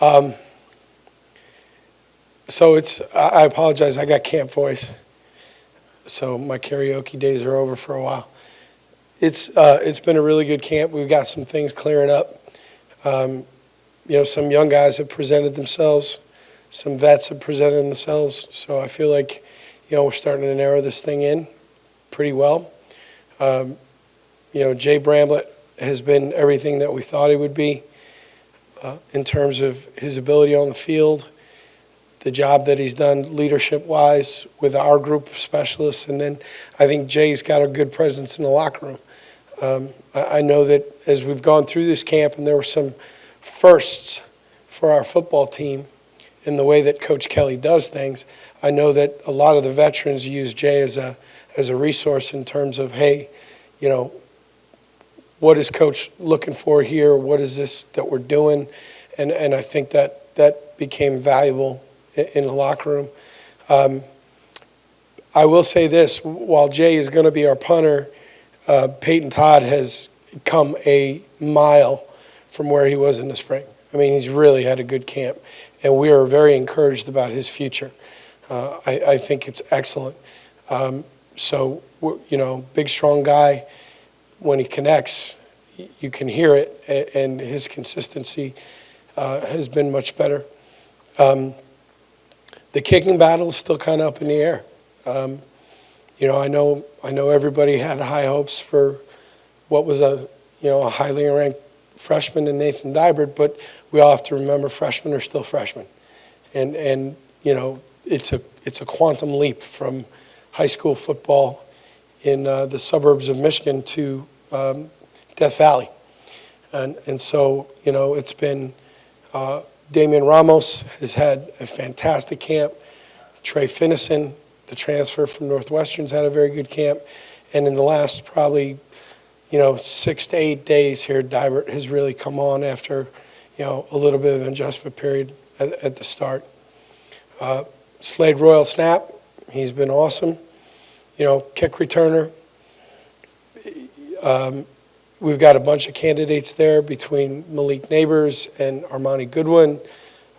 Um, so I apologize, I got camp voice. So my karaoke days are over for a while. It's been a really good camp. We've got some things clearing up. Um, some young guys have presented themselves. Some vets have presented themselves. So I feel like, we're starting to narrow this thing in pretty well. Jay Bramlett has been everything that we thought he would be in terms of his ability on the field, the job that he's done leadership-wise with our group of specialists, and then I think Jay's got a good presence in the locker room. I know that as we've gone through this camp, and there were some firsts for our football team in the way that Coach Kelly does things, I know that a lot of the veterans use Jay as a resource in terms of, hey, what is Coach looking for here? What is this that we're doing? And I think that became valuable in the locker room. I will say this, while Jay is going to be our punter, Peyton Todd has come a mile from where he was in the spring. I mean, he's really had a good camp, and we are very encouraged about his future. I think it's excellent. So, big, strong guy. When he connects, you can hear it, and his consistency has been much better. The kicking battle is still kind of up in the air. I know everybody had high hopes for what was a highly ranked freshman in Nathan Dybert, but we all have to remember freshmen are still freshmen, and it's a quantum leap from high school football in the suburbs of Michigan to Death Valley, and so it's been. Damian Ramos has had a fantastic camp. Trey Finnison, the transfer from Northwestern's had a very good camp. And in the last probably, 6 to 8 days here, Dybert has really come on after, a little bit of an adjustment period at the start. Slade Royal Snap, he's been awesome. Kick returner. We've got a bunch of candidates there between Malik Neighbors and Armani Goodwin,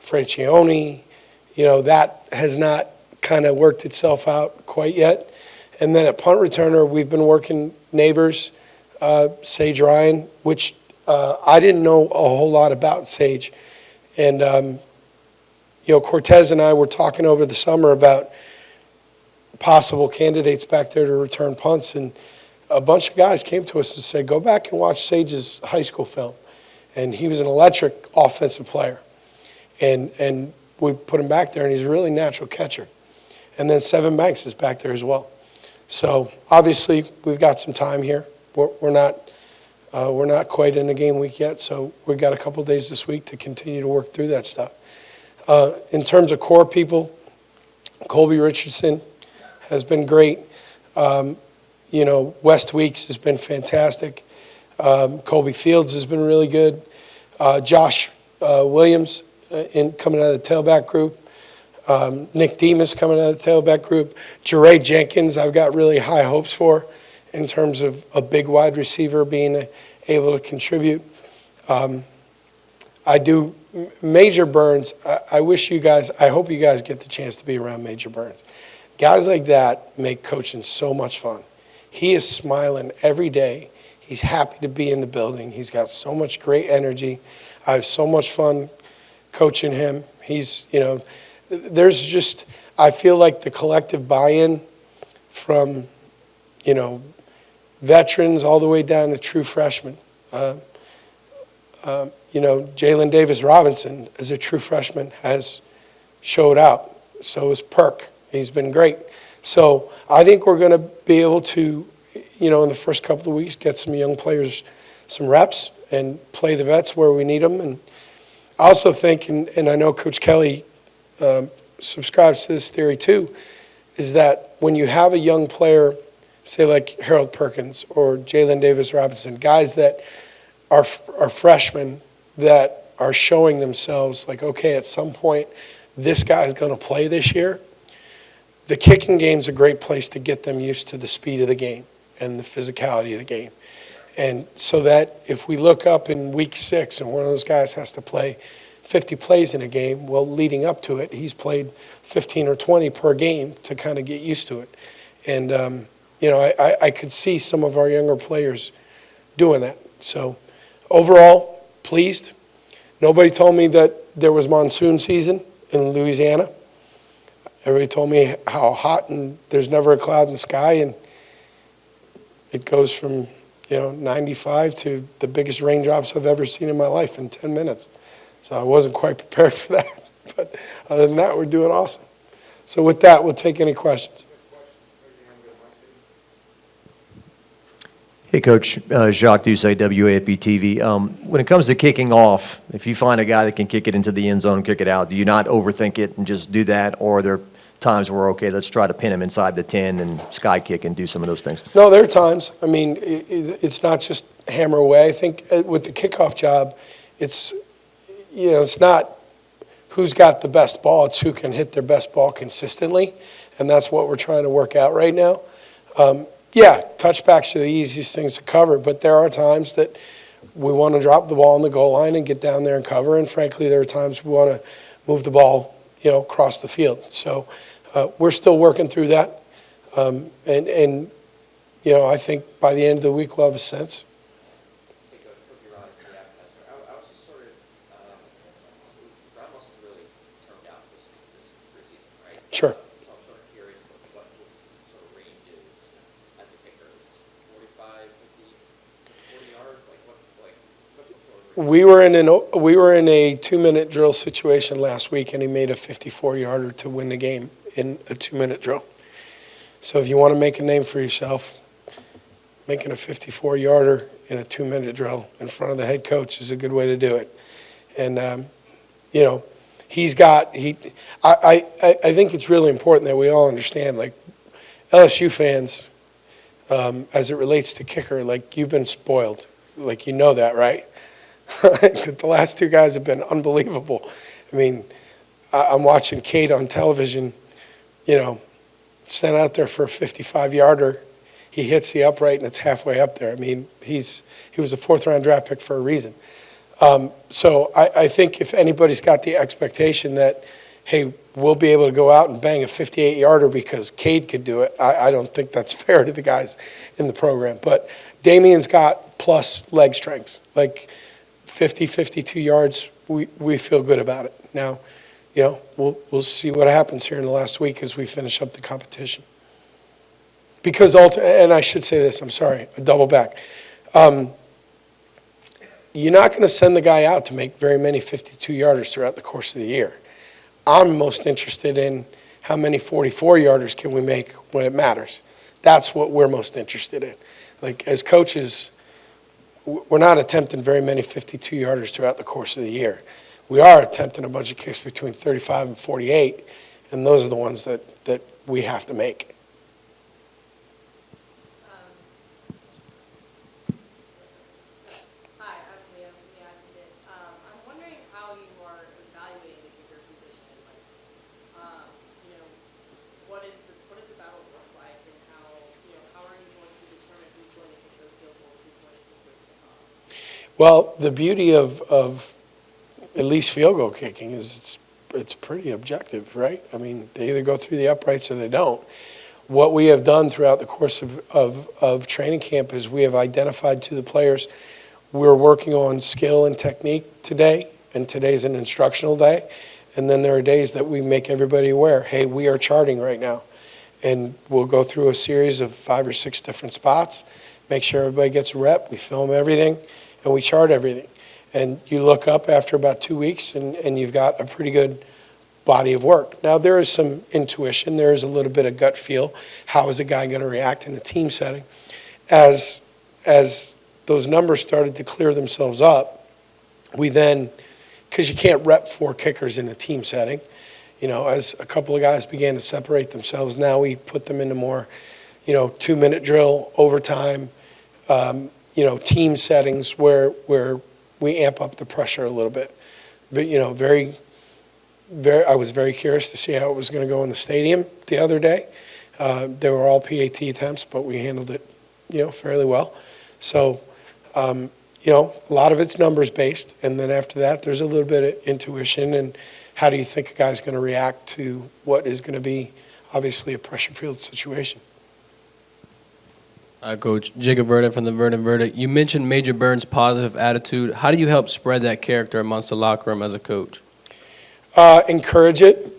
Francione. That has not kind of worked itself out quite yet. And then at punt returner, we've been working Neighbors, Sage Ryan, which I didn't know a whole lot about Sage. And, Cortez and I were talking over the summer about possible candidates back there to return punts, and a bunch of guys came to us and said, go back and watch Sage's high school film. And he was an electric offensive player. And we put him back there, and he's a really natural catcher. And then Seven Banks is back there as well. So obviously we've got some time here. We're not quite in the game week yet, so we've got a couple days this week to continue to work through that stuff. In terms of core people, Colby Richardson has been great. West Weeks has been fantastic. Colby Fields has been really good. Josh Williams coming out of the tailback group. Nick Demas coming out of the tailback group. Jeray Jenkins I've got really high hopes for in terms of a big wide receiver being able to contribute. Major Burns, I hope you guys get the chance to be around Major Burns. Guys like that make coaching so much fun. He is smiling every day. He's happy to be in the building. He's got so much great energy. I have so much fun coaching him. I feel like the collective buy-in from, veterans all the way down to true freshmen. Jalen Davis Robinson, as a true freshman, has showed out. So has Perk. He's been great. So I think we're going to be able to, in the first couple of weeks, get some young players some reps and play the vets where we need them. And I also think, and I know Coach Kelly subscribes to this theory too, is that when you have a young player, say like Harold Perkins or Jalen Davis Robinson, guys that are freshmen that are showing themselves like, okay, at some point, this guy's going to play this year. The kicking game's a great place to get them used to the speed of the game and the physicality of the game. And so that if we look up in week 6 and one of those guys has to play, 50 plays in a game. Well, leading up to it, he's played 15 or 20 per game to kind of get used to it. And, I could see some of our younger players doing that. So overall, pleased. Nobody told me that there was monsoon season in Louisiana. Everybody told me how hot and there's never a cloud in the sky, and it goes from 95 to the biggest raindrops I've ever seen in my life in 10 minutes. So I wasn't quite prepared for that. But other than that, we're doing awesome. So with that, we'll take any questions. Hey, Coach. Jacques Doucet, WAFB TV. When it comes to kicking off, if you find a guy that can kick it into the end zone and kick it out, do you not overthink it and just do that? Or are there times where, okay, let's try to pin him inside the 10 and sky kick and do some of those things? No, there are times. I mean, it's not just hammer away. I think with the kickoff job, it's not who's got the best ball. It's who can hit their best ball consistently, and that's what we're trying to work out right now. Yeah, touchbacks are the easiest things to cover, but there are times that we want to drop the ball on the goal line and get down there and cover, and frankly, there are times we want to move the ball, across the field. So we're still working through that, and I think by the end of the week we'll have a sense. Sure. So I'm sort of curious what his sort of range is as a kicker. Is 45, 50, 40 yards? What's the sort of range? We were in a 2-minute drill situation last week, and he made a 54-yarder to win the game in a 2-minute drill. So if you want to make a name for yourself, making a 54-yarder in a 2-minute drill in front of the head coach is a good way to do it. And I think it's really important that we all understand, like LSU fans, as it relates to kicker, like you've been spoiled. Like that, right? The last two guys have been unbelievable. I mean, I'm watching Cade on television, sent out there for a 55-yarder. He hits the upright and it's halfway up there. I mean, he was a 4th-round draft pick for a reason. So I think if anybody's got the expectation that, hey, we'll be able to go out and bang a 58-yarder because Cade could do it, I don't think that's fair to the guys in the program. But Damian's got plus leg strength, like 50, 52 yards. We feel good about it. Now, we'll see what happens here in the last week as we finish up the competition. Because and I should say this, I'm sorry, I double back. You're not going to send the guy out to make very many 52-yarders throughout the course of the year. I'm most interested in how many 44-yarders can we make when it matters. That's what we're most interested in. Like, as coaches, we're not attempting very many 52-yarders throughout the course of the year. We are attempting a bunch of kicks between 35 and 48, and those are the ones that we have to make. Well, the beauty of at least field goal kicking is it's pretty objective, right? I mean, they either go through the uprights or they don't. What we have done throughout the course of training camp is we have identified to the players, we're working on skill and technique today, and today's an instructional day. And then there are days that we make everybody aware, hey, we are charting right now. And we'll go through a series of 5 or 6 different spots, make sure everybody gets a rep, we film everything, and we chart everything. And you look up after about 2 weeks and you've got a pretty good body of work. Now, there is some intuition. There is a little bit of gut feel. How is a guy going to react in a team setting? As those numbers started to clear themselves up, we then, because you can't rep 4 kickers in a team setting, as a couple of guys began to separate themselves, now we put them into more, 2-minute drill, overtime, team settings where we amp up the pressure a little bit. But, I was very curious to see how it was going to go in the stadium the other day. They were all PAT attempts, but we handled it, fairly well. So a lot of it's numbers based, and then after that, there's a little bit of intuition and how do you think a guy's going to react to what is going to be obviously a pressure-filled situation. Coach Jacob Vernon from the Vernon Verdict. You mentioned Major Burns' positive attitude. How do you help spread that character amongst the locker room as a coach? Encourage it,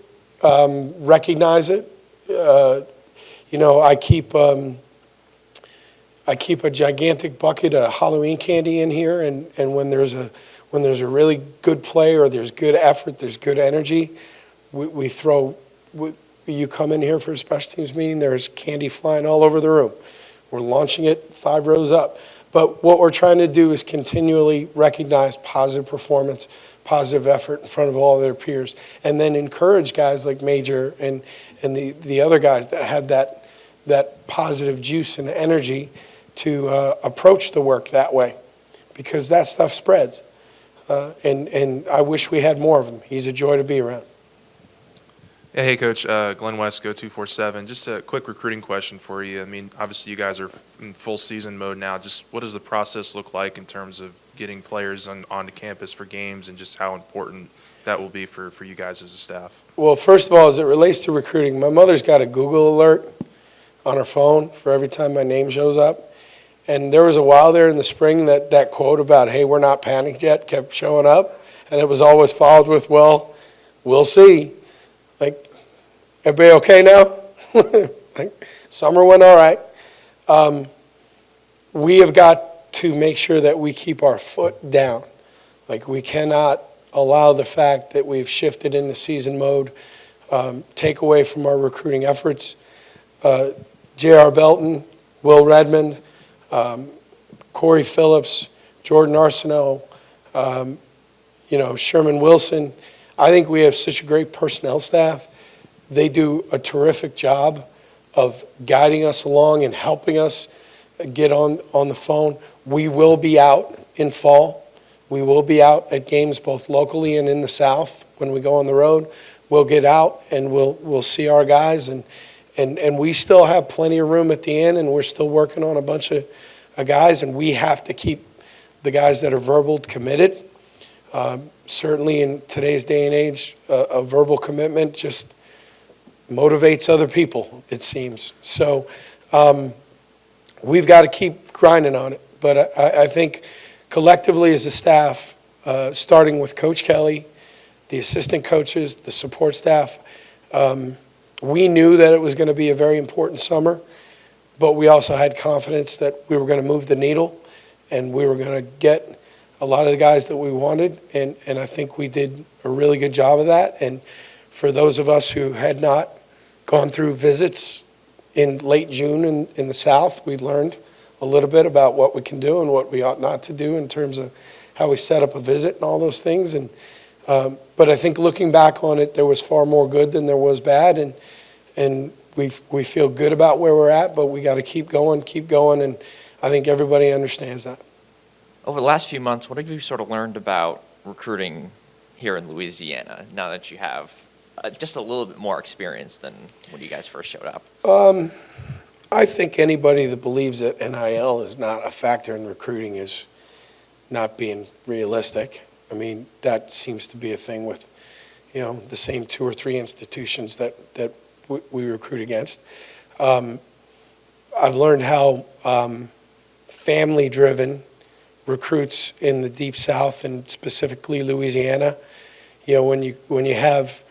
recognize it. I keep a gigantic bucket of Halloween candy in here, and when there's a really good play or there's good effort, there's good energy, we throw. You come in here for a special teams meeting, there's candy flying all over the room. We're launching it 5 rows up. But what we're trying to do is continually recognize positive performance, positive effort in front of all their peers, and then encourage guys like Major and the other guys that have that positive juice and energy to approach the work that way, because that stuff spreads. And I wish we had more of him. He's a joy to be around. Yeah, hey, Coach. Glenn West, Go247. Just a quick recruiting question for you. I mean, obviously you guys are in full season mode now. Just what does the process look like in terms of getting players onto campus for games, and just how important that will be for you guys as a staff? Well, first of all, as it relates to recruiting, my mother's got a Google alert on her phone for every time my name shows up. And there was a while there in the spring that quote about, hey, we're not panicked yet, kept showing up. And it was always followed with, well, we'll see. Like, everybody okay now? Like, summer went all right. We have got to make sure that we keep our foot down. Like, we cannot allow the fact that we've shifted into season mode take away from our recruiting efforts. J.R. Belton, Will Redmond, Corey Phillips, Jordan Arsenault, Sherman Wilson. I think we have such a great personnel staff. They do a terrific job of guiding us along and helping us get on the phone. We will be out in fall. We will be out at games both locally and in the South when we go on the road. We'll get out and we'll see our guys, and we still have plenty of room at the end, and we're still working on a bunch of guys, and we have to keep the guys that are verbal committed. Certainly in today's day and age, a verbal commitment just motivates other people, it seems. So we've got to keep grinding on it. But I think collectively as a staff, starting with Coach Kelly, the assistant coaches, the support staff, we knew that it was going to be a very important summer, but we also had confidence that we were going to move the needle and we were going to get a lot of the guys that we wanted, and I think we did a really good job of that. And for those of us who had not gone through visits in late June in the South, we learned a little bit about what we can do and what we ought not to do in terms of how we set up a visit and all those things. And but I think looking back on it, there was far more good than there was bad, and we feel good about where we're at, but we got to keep going, and I think everybody understands that. Over the last few months, what have you sort of learned about recruiting here in Louisiana now that you have just a little bit more experience than when you guys first showed up? I think anybody that believes that NIL is not a factor in recruiting is not being realistic. I mean, that seems to be a thing with, the same 2 or 3 institutions that we recruit against. I've learned how family-driven recruits in the Deep South and specifically Louisiana. When you have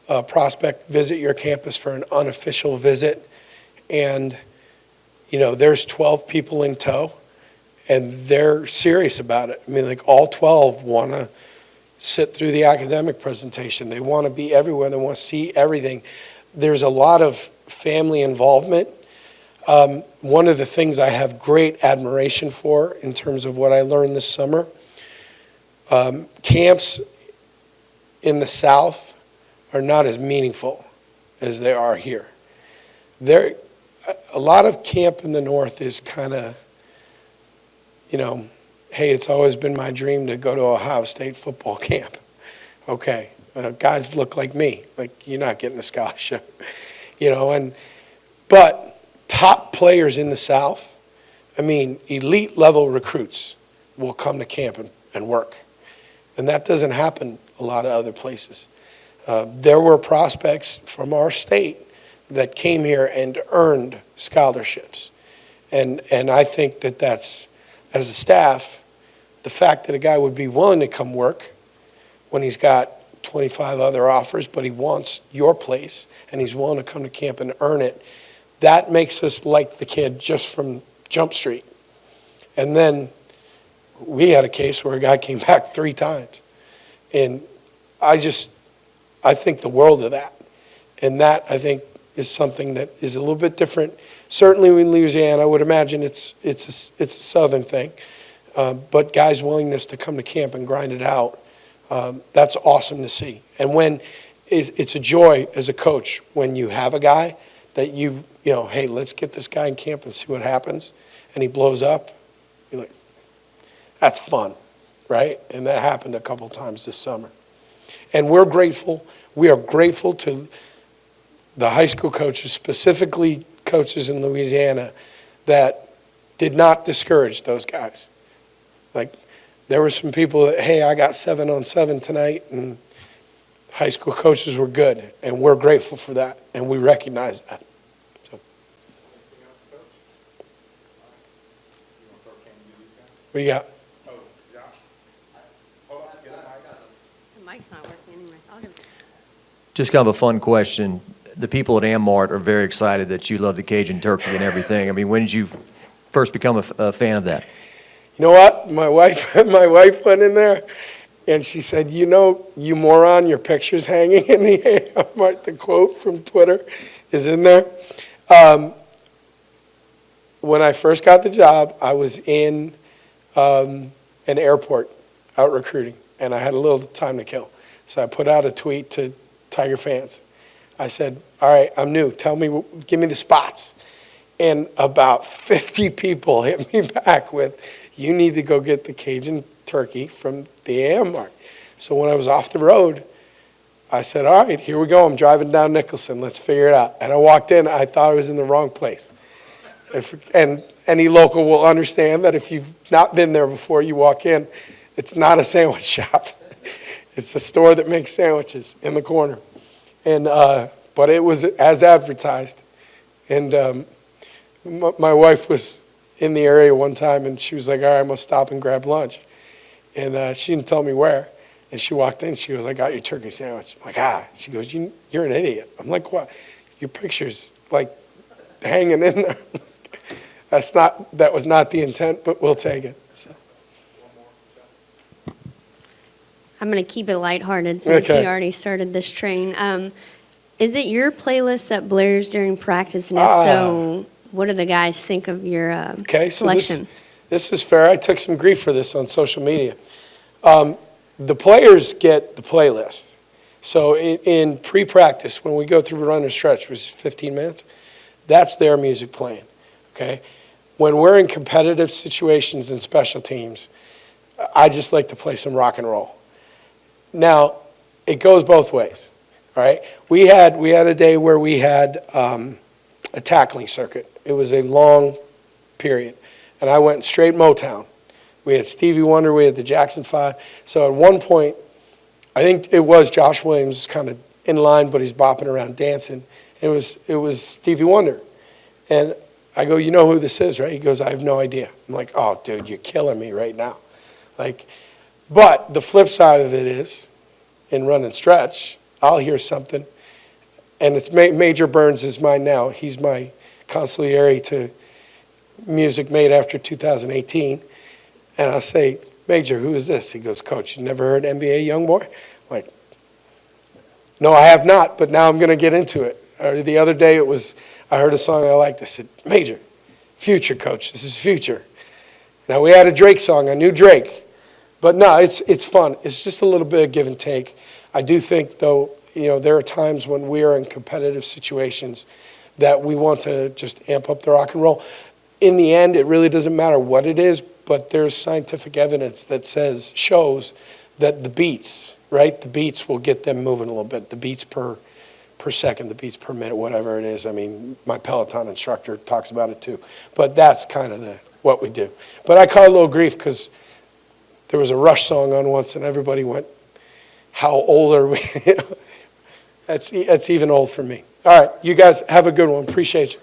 a prospect visit your campus for an unofficial visit, and there's 12 people in tow, and they're serious about it. I mean, like, all 12 want to sit through the academic presentation. They want to be everywhere. They want to see everything. There's a lot of family involvement. One of the things I have great admiration for in terms of what I learned this summer, camps in the South are not as meaningful as they are here. A lot of camp in the North is kind of, hey, it's always been my dream to go to Ohio State football camp. Okay, guys look like me, like, you're not getting a scholarship, but top players in the South, I mean, elite level recruits will come to camp and work. And that doesn't happen a lot of other places. There were prospects from our state that came here and earned scholarships. And I think that that's, as a staff, the fact that a guy would be willing to come work when he's got 25 other offers, but he wants your place and he's willing to come to camp and earn it, that makes us like the kid just from Jump Street. And then we had a case where a guy came back 3 times. And I think the world of that. And that, I think, is something that is a little bit different. Certainly in Louisiana, I would imagine it's a southern thing. But guys' willingness to come to camp and grind it out, that's awesome to see. And when it's a joy as a coach when you have a guy that you know, hey, let's get this guy in camp and see what happens, and he blows up, you're like, that's fun, right? And that happened a couple times this summer. And we're grateful. We are grateful to the high school coaches, specifically coaches in Louisiana, that did not discourage those guys. Like, there were some people that, hey, I got 7-on-7 tonight, and high school coaches were good, and we're grateful for that, and we recognize that. So. What do you got? The mic's not working anyways. I'll give it. Just kind of a fun question. The people at Ammart are very excited that you love the Cajun turkey and everything. I mean, when did you first become a fan of that? You know what? My wife went in there, and she said, you know, you moron, your picture's hanging in the air. The quote from Twitter is in there. When I first got the job, I was in an airport out recruiting, and I had a little time to kill. So I put out a tweet to Tiger fans. I said, all right, I'm new. Give me the spots. And about 50 people hit me back with, you need to go get the Cajun turkey from the Ammart. So when I was off the road, I said, all right, here we go. I'm driving down Nicholson. Let's figure it out. And I walked in. I thought I was in the wrong place. And any local will understand that if you've not been there before you walk in, it's not a sandwich shop. It's a store that makes sandwiches in the corner. And but it was as advertised. And my wife was in the area one time, and she was like, all right, I'm going to stop and grab lunch. And she didn't tell me where. And she walked in. She goes, I got your turkey sandwich. I'm like, She goes, you're an idiot. I'm like, what? Your picture's like hanging in there. That was not the intent, but we'll take it. So. I'm going to keep it lighthearted since Okay. he already started this train. Is it your playlist that blares during practice? And if so, what do the guys think of your Okay, so selection? this is fair. I took some grief for this on social media. The players get the playlist. So in pre-practice, when we go through run and stretch, which is 15 minutes, that's their music playing, okay? When we're in competitive situations and special teams, I just like to play some rock and roll. Now, it goes both ways, all right? We had a day where we had a tackling circuit. It was a long period, and I went straight Motown. We had Stevie Wonder, we had the Jackson 5. So at one point, I think it was Josh Williams kind of in line, but he's bopping around dancing. It was Stevie Wonder. And I go, you know who this is, right? He goes, I have no idea. I'm like, oh, dude, you're killing me right now. Like, but the flip side of it is, in run and stretch, I'll hear something, and it's Major Burns is mine now. He's my consigliere to music made after 2018. And I'll say, Major, who is this? He goes, Coach, you never heard NBA Youngboy? I'm like, no, I have not, but now I'm going to get into it. The other day I heard a song I liked. I said, Major, Future, Coach, this is Future. Now we had a Drake song, I knew Drake. But no, it's fun. It's just a little bit of give and take. I do think, though, there are times when we are in competitive situations that we want to just amp up the rock and roll. In the end, it really doesn't matter what it is, but there's scientific evidence that shows that the beats, right? The beats will get them moving a little bit. The beats per second, the beats per minute, whatever it is. I mean, my Peloton instructor talks about it too. But that's kind of what we do. But I caught a little grief because there was a Rush song on once, and everybody went, how old are we? That's even old for me. All right, you guys have a good one. Appreciate you.